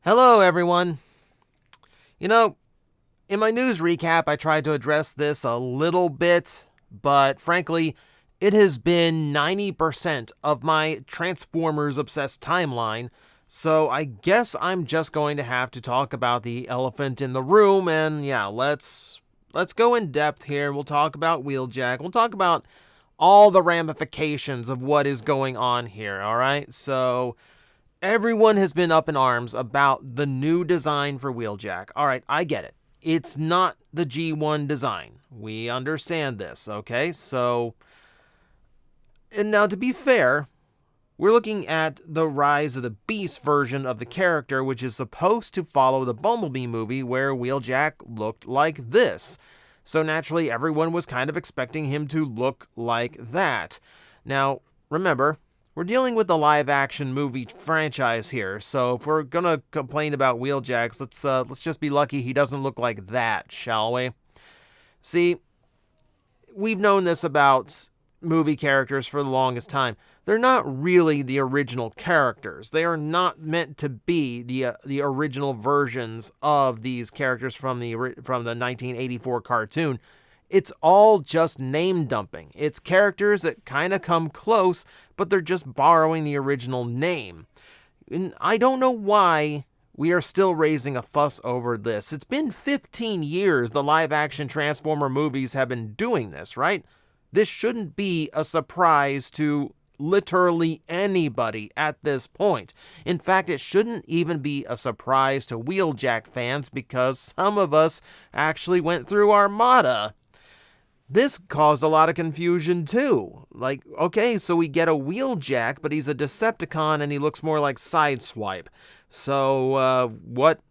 Hello, everyone. You know, in my news recap, I tried to address this a little bit, but frankly, it has been 90% of my Transformers obsessed timeline, so I guess I'm just going to have to talk about the elephant in the room, and yeah, let's go in depth here. We'll talk about Wheeljack. We'll talk about all the ramifications of what is going on here, all right? So, everyone has been up in arms about the new design for Wheeljack. All right, I get it. It's not the G1 design. We understand this, okay? So, and now to be fair, we're looking at the Rise of the Beast version of the character, which is supposed to follow the Bumblebee movie where Wheeljack looked like this. So naturally, everyone was kind of expecting him to look like that. Now, remember, we're dealing with the live-action movie franchise here, so if we're gonna complain about Wheeljacks, let's just be lucky he doesn't look like that, shall we? See, we've known this about movie characters for the longest time. They're not really the original characters. They are not meant to be the original versions of these characters from the 1984 cartoon. It's all just name dumping. It's characters that kind of come close, but they're just borrowing the original name. And I don't know why we are still raising a fuss over this. It's been 15 years the live action Transformer movies have been doing this, right? This shouldn't be a surprise to literally anybody at this point. In fact, it shouldn't even be a surprise to Wheeljack fans because some of us actually went through Armada. This caused a lot of confusion too. Like, okay, so we get a Wheeljack, but he's a Decepticon and he looks more like Sideswipe. So, what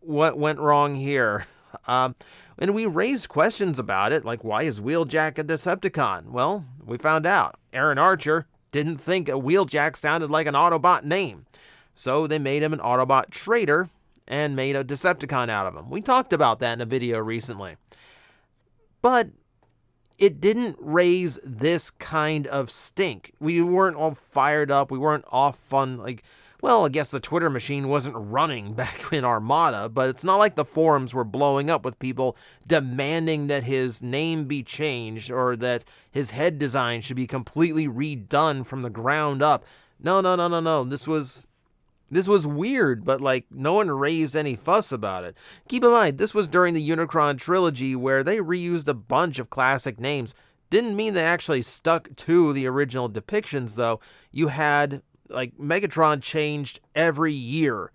went wrong here? And we raised questions about it, like why is Wheeljack a Decepticon? Well, we found out. Aaron Archer didn't think a Wheeljack sounded like an Autobot name. So they made him an Autobot traitor and made a Decepticon out of him. We talked about that in a video recently. But it didn't raise this kind of stink. We weren't all fired up. We weren't off on, like, well, I guess the Twitter machine wasn't running back in Armada, but it's not like the forums were blowing up with people demanding that his name be changed or that his head design should be completely redone from the ground up. No, no, no, no, no. This was weird, but like no one raised any fuss about it. Keep in mind, this was during the Unicron trilogy where they reused a bunch of classic names. Didn't mean they actually stuck to the original depictions though. You had like Megatron changed every year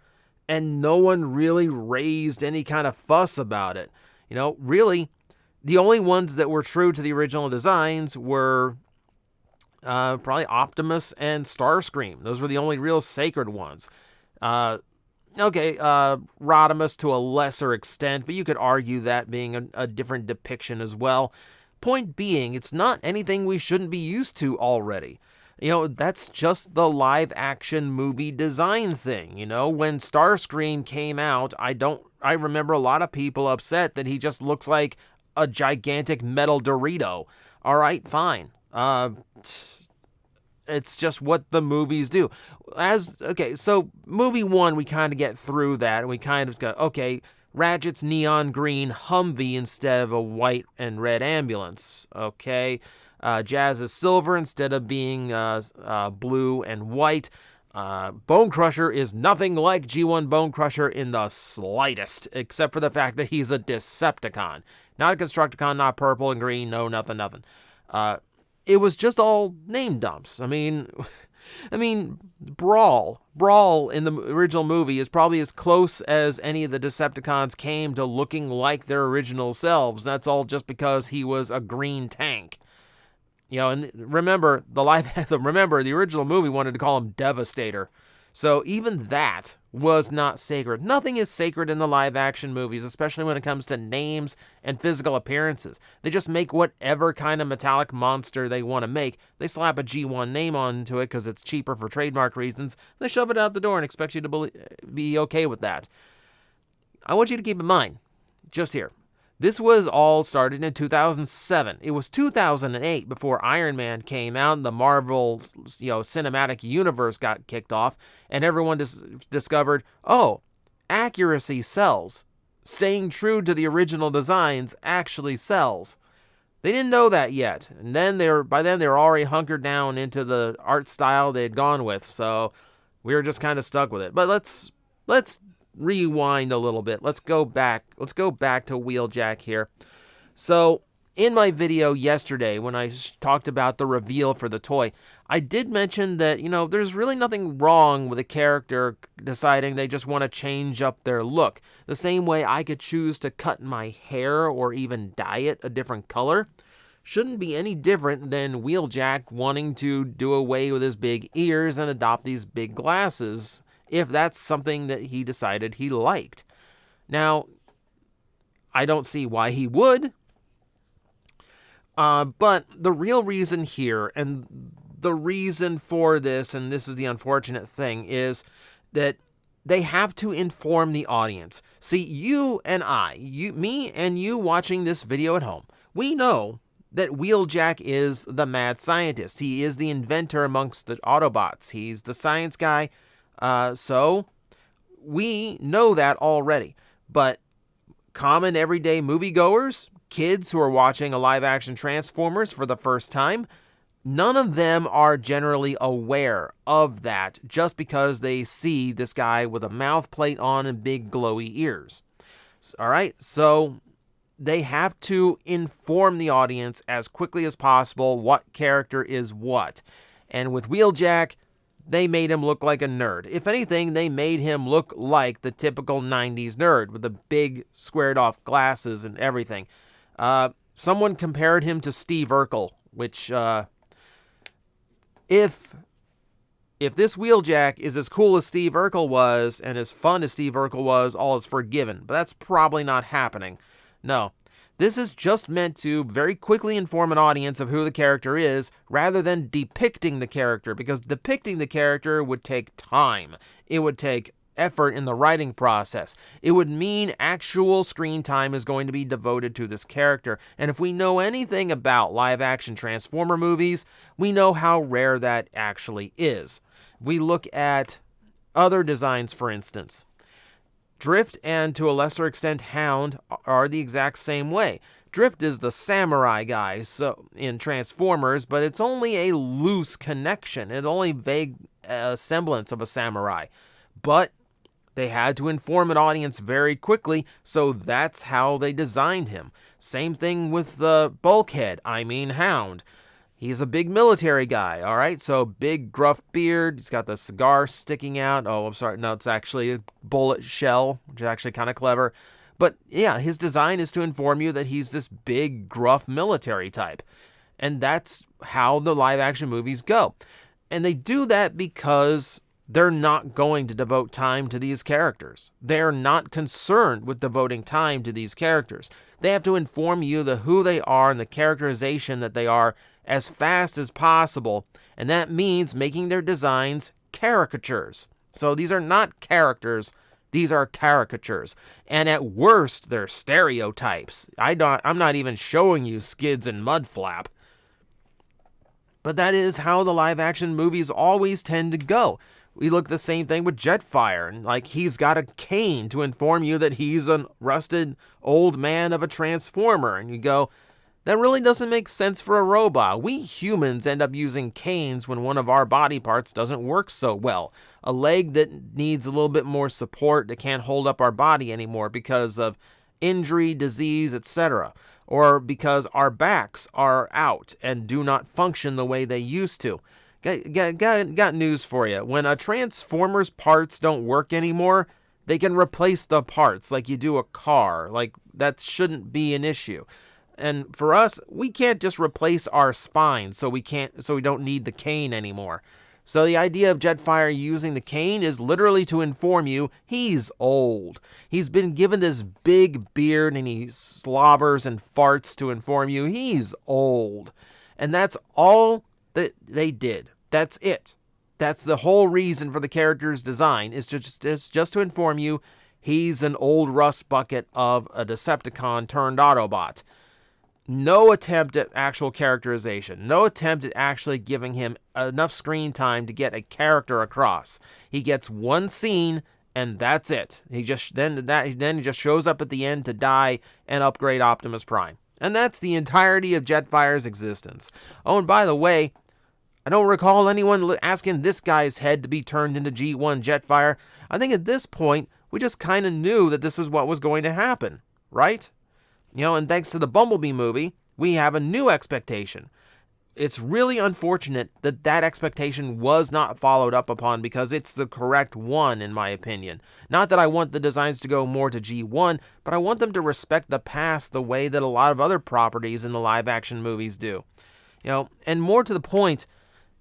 and no one really raised any kind of fuss about it. You know, really, the only ones that were true to the original designs were probably Optimus and Starscream. Those were the only real sacred ones. Rodimus to a lesser extent, but you could argue that being a different depiction as well. Point being, it's not anything we shouldn't be used to already. You know, that's just the live action movie design thing. You know, when Starscream came out, I remember a lot of people upset that he just looks like a gigantic metal Dorito. All right, fine. It's just what the movies do. So movie one, we kind of get through that, and we kind of go, okay, Ratchet's neon green Humvee instead of a white and red ambulance. Okay, Jazz is silver instead of being blue and white. Bone Crusher is nothing like G1 Bone Crusher in the slightest, except for the fact that he's a Decepticon. Not a Constructicon, not purple and green, no, nothing. It was just all name dumps. I mean, Brawl in the original movie is probably as close as any of the Decepticons came to looking like their original selves. That's all just because he was a green tank. You know, and remember the original movie wanted to call him Devastator. So even that was not sacred. Nothing is sacred in the live action movies, especially when it comes to names and physical appearances. They just make whatever kind of metallic monster they want to make. They slap a G1 name onto it because it's cheaper for trademark reasons. They shove it out the door and expect you to be okay with that. I want you to keep in mind, just here, this was all started in 2007. It was 2008 before Iron Man came out and the Marvel, cinematic universe got kicked off, and everyone discovered, oh, accuracy sells. Staying true to the original designs actually sells. They didn't know that yet, and then by then they were already hunkered down into the art style they had gone with. So we were just kind of stuck with it. But let's rewind a little bit. Let's go back. Let's go back to Wheeljack here. So in my video yesterday, when I talked about the reveal for the toy, I did mention that, there's really nothing wrong with a character deciding they just want to change up their look. The same way I could choose to cut my hair or even dye it a different color. Shouldn't be any different than Wheeljack wanting to do away with his big ears and adopt these big glasses, if that's something that he decided he liked. Now, I don't see why he would. But the real reason here, and the reason for this, and this is the unfortunate thing, is that they have to inform the audience. See, you and I, me and you watching this video at home, we know that Wheeljack is the mad scientist. He is the inventor amongst the Autobots. He's the science guy. So we know that already. But common everyday moviegoers, kids who are watching a live-action Transformers for the first time, none of them are generally aware of that just because they see this guy with a mouth plate on and big glowy ears. All right, so they have to inform the audience as quickly as possible what character is what. And with Wheeljack, they made him look like a nerd. If anything, they made him look like the typical 90s nerd with the big squared-off glasses and everything. Someone compared him to Steve Urkel, which, if this Wheeljack is as cool as Steve Urkel was and as fun as Steve Urkel was, all is forgiven. But that's probably not happening. No. This is just meant to very quickly inform an audience of who the character is, rather than depicting the character, because depicting the character would take time. It would take effort in the writing process. It would mean actual screen time is going to be devoted to this character. And if we know anything about live-action Transformer movies, we know how rare that actually is. We look at other designs, for instance. Drift and, to a lesser extent, Hound are the exact same way. Drift is the samurai guy in Transformers, but it's only a loose connection. It's only vague semblance of a samurai. But they had to inform an audience very quickly, so that's how they designed him. Same thing with the Bulkhead, Hound. He's a big military guy, all right? So big, gruff beard. He's got the cigar sticking out. Oh, I'm sorry. No, it's actually a bullet shell, which is actually kind of clever. But yeah, his design is to inform you that he's this big, gruff military type. And that's how the live-action movies go. And they do that because they're not going to devote time to these characters. They're not concerned with devoting time to these characters. They have to inform you who they are and the characterization that they are as fast as possible, and that means making their designs caricatures. So these are not characters, these are caricatures. And at worst, they're stereotypes. I'm not even showing you Skids and Mudflap. But that is how the live-action movies always tend to go. We look at the same thing with Jetfire, and he's got a cane to inform you that he's a rusted old man of a Transformer, and you go, that really doesn't make sense for a robot. We humans end up using canes when one of our body parts doesn't work so well. A leg that needs a little bit more support, that can't hold up our body anymore because of injury, disease, etc. Or because our backs are out and do not function the way they used to. Got news for you. When a Transformer's parts don't work anymore, they can replace the parts like you do a car. That shouldn't be an issue. And for us, we can't just replace our spine, so we don't need the cane anymore. So the idea of Jetfire using the cane is literally to inform you he's old. He's been given this big beard and he slobbers and farts to inform you he's old. And that's all that they did. That's it. That's the whole reason for the character's design, is just to inform you he's an old rust bucket of a Decepticon turned Autobot. No attempt at actual characterization. No attempt at actually giving him enough screen time to get a character across. He gets one scene, and that's it. He just then he just shows up at the end to die and upgrade Optimus Prime. And that's the entirety of Jetfire's existence. Oh, and by the way, I don't recall anyone asking this guy's head to be turned into G1 Jetfire. I think at this point, we just kind of knew that this is what was going to happen, right? And thanks to the Bumblebee movie, we have a new expectation. It's really unfortunate that that expectation was not followed up upon, because it's the correct one, in my opinion. Not that I want the designs to go more to G1, but I want them to respect the past the way that a lot of other properties in the live-action movies do. And more to the point,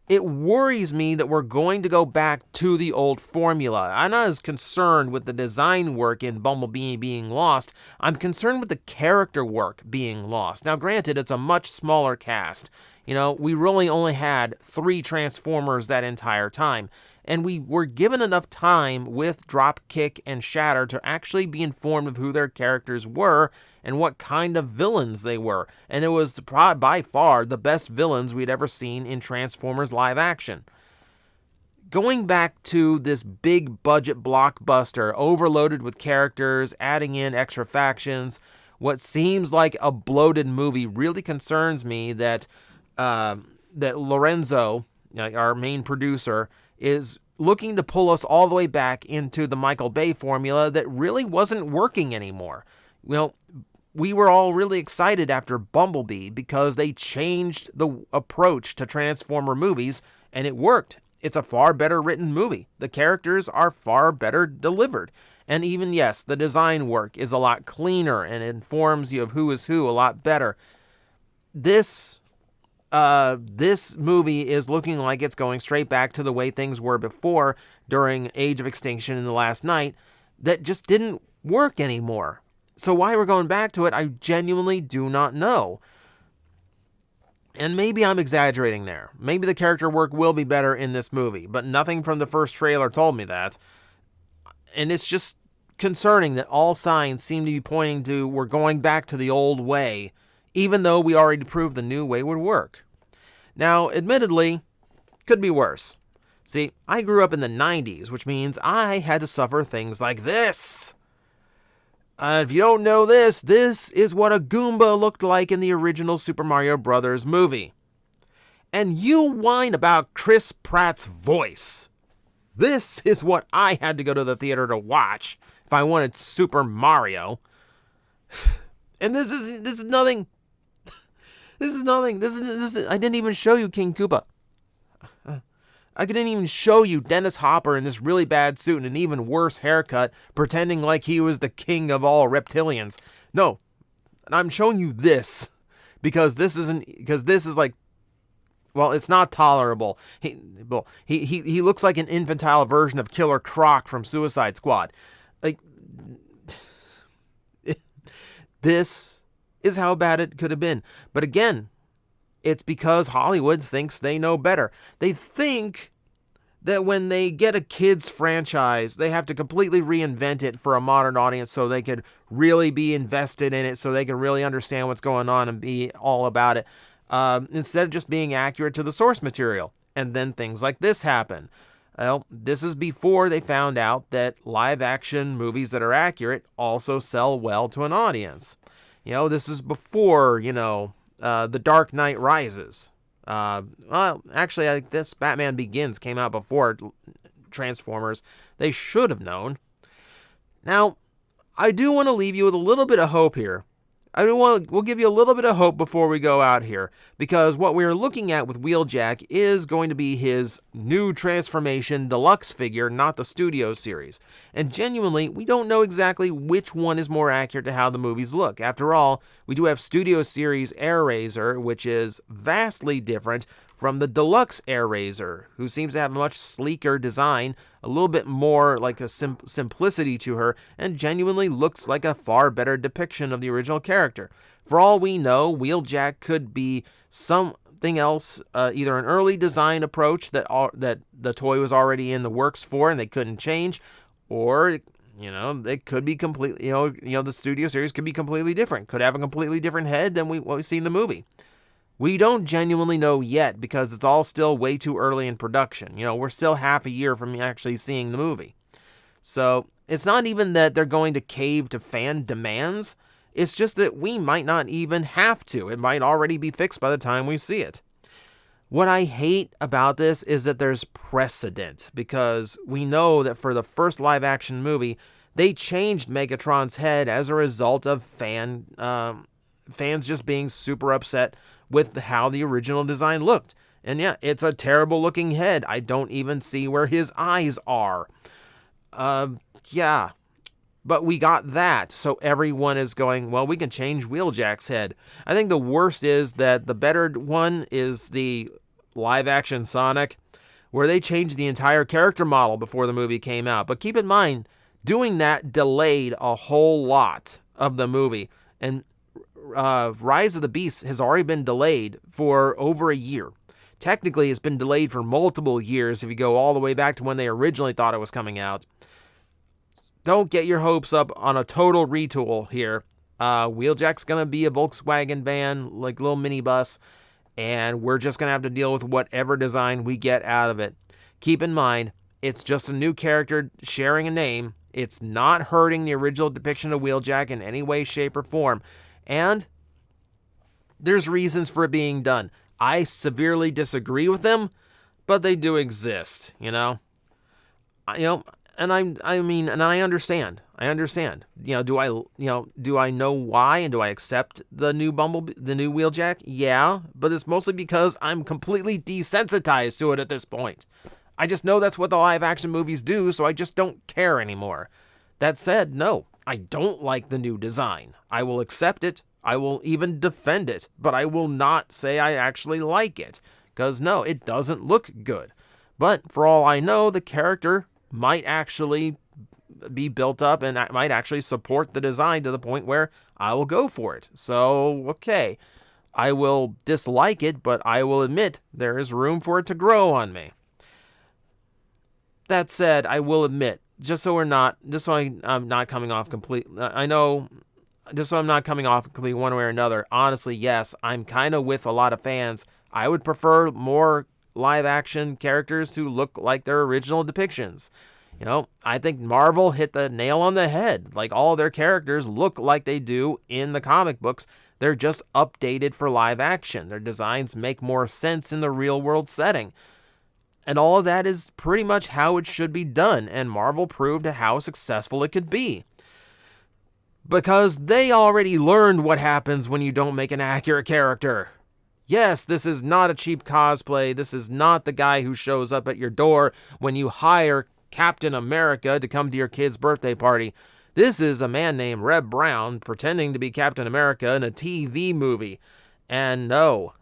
it worries me that we're going to go back to the old formula. I'm not as concerned with the design work in Bumblebee being lost. I'm concerned with the character work being lost. Now, granted, it's a much smaller cast. We really only had 3 Transformers that entire time, and we were given enough time with Dropkick and Shatter to actually be informed of who their characters were and what kind of villains they were. And it was by far the best villains we'd ever seen in Transformers live action. Going back to this big budget blockbuster, overloaded with characters, adding in extra factions, what seems like a bloated movie, really concerns me that Lorenzo, our main producer, is looking to pull us all the way back into the Michael Bay formula that really wasn't working anymore. We were all really excited after Bumblebee because they changed the approach to Transformer movies, and it worked. It's a far better written movie. The characters are far better delivered. And even, yes, the design work is a lot cleaner and informs you of who is who a lot better. This movie is looking like it's going straight back to the way things were before during Age of Extinction and The Last Night that just didn't work anymore. So why we're going back to it, I genuinely do not know. And maybe I'm exaggerating there. Maybe the character work will be better in this movie, but nothing from the first trailer told me that. And it's just concerning that all signs seem to be pointing to we're going back to the old way, even though we already proved the new way would work. Now, admittedly, could be worse. See, I grew up in the 90s, which means I had to suffer things like this. If you don't know this is what a Goomba looked like in the original Super Mario Bros. Movie. And you whine about Chris Pratt's voice. This is what I had to go to the theater to watch if I wanted Super Mario. And this is nothing. This is nothing. This is I didn't even show you King Koopa. I didn't even show you Dennis Hopper in this really bad suit and an even worse haircut, pretending like he was the king of all reptilians. No, I'm showing you this because this is like, well, it's not tolerable. He looks like an infantile version of Killer Croc from Suicide Squad. Like, this is how bad it could have been. But again, it's because Hollywood thinks they know better. They think that when they get a kids franchise, they have to completely reinvent it for a modern audience so they could really be invested in it, so they can really understand what's going on and be all about it, instead of just being accurate to the source material. And then things like this happen. Well, this is before they found out that live-action movies that are accurate also sell well to an audience. This is before, The Dark Knight Rises. Well, actually, I think this Batman Begins came out before Transformers. They should have known. Now, I do want to leave you with a little bit of hope here. We'll give you a little bit of hope before we go out here, because what we're looking at with Wheeljack is going to be his new Transformation Deluxe figure, not the Studio series. And genuinely, we don't know exactly which one is more accurate to how the movies look. After all, we do have Studio Series Air Razor, which is vastly different from the Deluxe Air Razor, who seems to have a much sleeker design, a little bit more like a simplicity to her, and genuinely looks like a far better depiction of the original character. For all we know, Wheeljack could be something else, either an early design approach that the toy was already in the works for and they couldn't change, or it could be completely, the Studio Series could be completely different, could have a completely different head than what we see in the movie. We don't genuinely know yet because it's all still way too early in production. We're still half a year from actually seeing the movie. So it's not even that they're going to cave to fan demands. It's just that we might not even have to. It might already be fixed by the time we see it. What I hate about this is that there's precedent, because we know that for the first live-action movie, they changed Megatron's head as a result of fans just being super upset with how the original design looked. And yeah, it's a terrible-looking head. I don't even see where his eyes are. Yeah. But we got that, so everyone is going, well, we can change Wheeljack's head. I think the worst is that the better one is the live-action Sonic, where they changed the entire character model before the movie came out. But keep in mind, doing that delayed a whole lot of the movie. And Rise of the Beast has already been delayed for over a year. Technically, it's been delayed for multiple years if you go all the way back to when they originally thought it was coming out. Don't get your hopes up on a total retool here. Wheeljack's going to be a Volkswagen van, like little minibus, and we're just going to have to deal with whatever design we get out of it. Keep in mind, it's just a new character sharing a name. It's not hurting the original depiction of Wheeljack in any way, shape, or form. And there's reasons for it being done. I severely disagree with them, but they do exist, you know? And I understand. Do I know why, and do I accept the new Wheeljack? Yeah, but it's mostly because I'm completely desensitized to it at this point. I just know that's what the live action movies do, so I just don't care anymore. That said, no, I don't like the new design. I will accept it. I will even defend it, but I will not say I actually like it, because no, it doesn't look good. But for all I know, the character might actually be built up and might actually support the design to the point where I will go for it. So, okay, I will dislike it, but I will admit there is room for it to grow on me. That said, I will admit, just so I'm not coming off complete, just so I'm not coming off completely one way or another, honestly, yes, I'm kind of with a lot of fans. I would prefer more live action characters to look like their original depictions. I think Marvel hit the nail on the head. Like, all their characters look like they do in the comic books. They're just updated for live action. Their designs make more sense in the real world setting. And all of that is pretty much how it should be done, and Marvel proved how successful it could be. Because they already learned what happens when you don't make an accurate character. Yes, this is not a cheap cosplay. This is not the guy who shows up at your door when you hire Captain America to come to your kid's birthday party. This is a man named Reb Brown pretending to be Captain America in a TV movie. And no,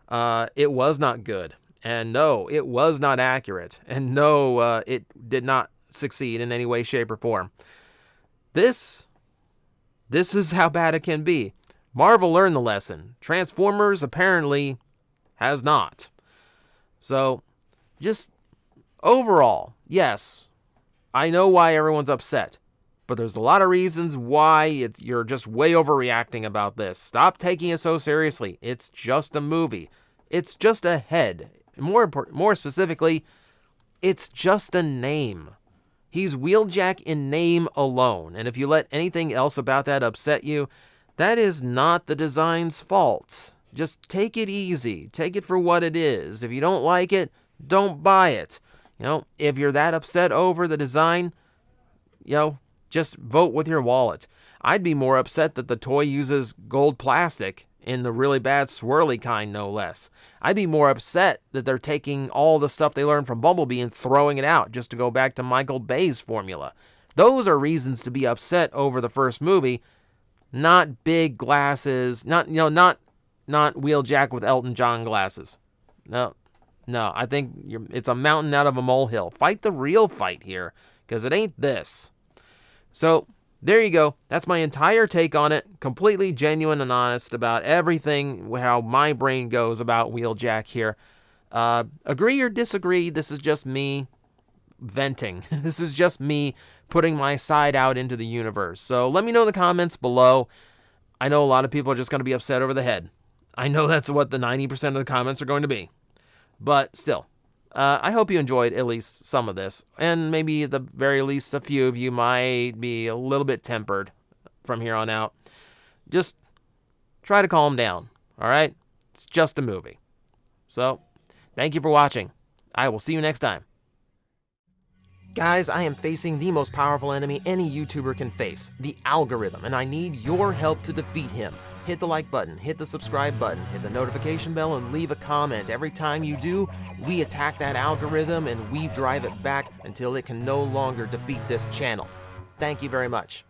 it was not good. And no, it was not accurate. And no, it did not succeed in any way, shape, or form. This is how bad it can be. Marvel learned the lesson. Transformers apparently has not. So, just overall, yes, I know why everyone's upset, but there's a lot of reasons why you're just way overreacting about this. Stop taking it so seriously. It's just a movie. It's just a head. More specifically, it's just a name. He's Wheeljack in name alone, and if you let anything else about that upset you, that is not the design's fault. Just take it easy. Take it for what it is. If you don't like it, don't buy it. If you're that upset over the design, just vote with your wallet. I'd be more upset that the toy uses gold plastic, in the really bad swirly kind, no less. I'd be more upset that they're taking all the stuff they learned from Bumblebee and throwing it out just to go back to Michael Bay's formula. Those are reasons to be upset over the first movie, not big glasses, not Wheeljack with Elton John glasses. No, I think it's a mountain out of a molehill. Fight the real fight here, because it ain't this. So, there you go. That's my entire take on it. Completely genuine and honest about everything, how my brain goes about Wheeljack here. Agree or disagree, this is just me venting. This is just me putting my side out into the universe. So let me know in the comments below. I know a lot of people are just going to be upset over the head. I know that's what the 90% of the comments are going to be. But still, I hope you enjoyed at least some of this, and maybe at the very least a few of you might be a little bit tempered from here on out. Just try to calm down, all right? It's just a movie. So, thank you for watching. I will see you next time. Guys, I am facing the most powerful enemy any YouTuber can face, the algorithm, and I need your help to defeat him. Hit the like button, hit the subscribe button, hit the notification bell, and leave a comment. Every time you do, we attack that algorithm and we drive it back until it can no longer defeat this channel. Thank you very much.